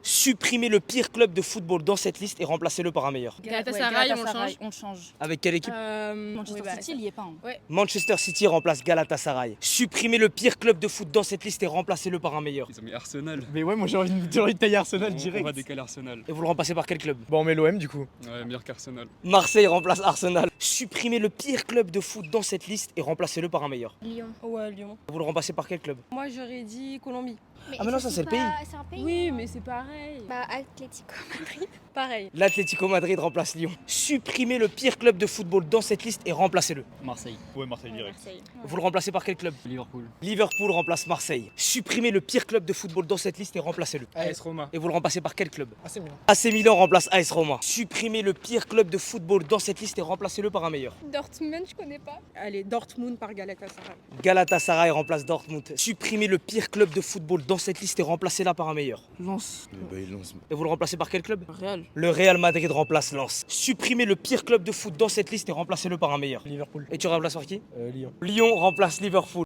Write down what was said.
Supprimez le pire club de football dans cette liste et remplacez-le par un meilleur. Galatasaray, on change. Avec quelle équipe? Manchester City, il y est pas. Hein. Ouais. Manchester City remplace Galatasaray. Supprimez le pire club de foot dans cette liste et remplacez-le par un meilleur. Ils ont mis Arsenal. Mais ouais, moi j'ai envie de tailler Arsenal On direct. va décaler Arsenal. Et vous le remplacez par quel club? Bon, on met l'OM du coup. Ouais, meilleur qu'Arsenal. Marseille remplace Arsenal. Supprimez le pire club de foot dans cette liste et remplacez-le par un meilleur. Lyon. Ouais, Lyon. Vous le remplacez par quel club? Moi, j'aurais dit Colombie. Ah, mais non, ça, c'est le pays. C'est un pays. Oui, mais c'est pareil. Bah, Atlético Madrid. Pareil. L'Atlético Madrid remplace Lyon. Supprimez le pire club de football dans cette liste et remplacez-le. Marseille. Ouais, Marseille direct. Marseille. Vous le remplacez par quel club? Liverpool. Liverpool remplace Marseille. Supprimez le pire club de football dans cette liste et remplacez-le. AS Roma. Et vous le remplacez par quel club? AC Milan. AC Milan remplace AS Roma. Supprimez le pire club de football dans cette liste et remplacez-le par un meilleur. Dortmund, je connais pas. Allez, Dortmund par Galatasaray. Galatasaray remplace Dortmund. Supprimez le pire club de football dans cette liste et remplacez-la par un meilleur. Lance. Et vous le remplacez par quel club? Real. Le Real Madrid remplace Lens. Supprimez le pire club de foot dans cette liste et remplacez-le par un meilleur. Liverpool. Et tu remplaces par qui? Lyon. Lyon remplace Liverpool.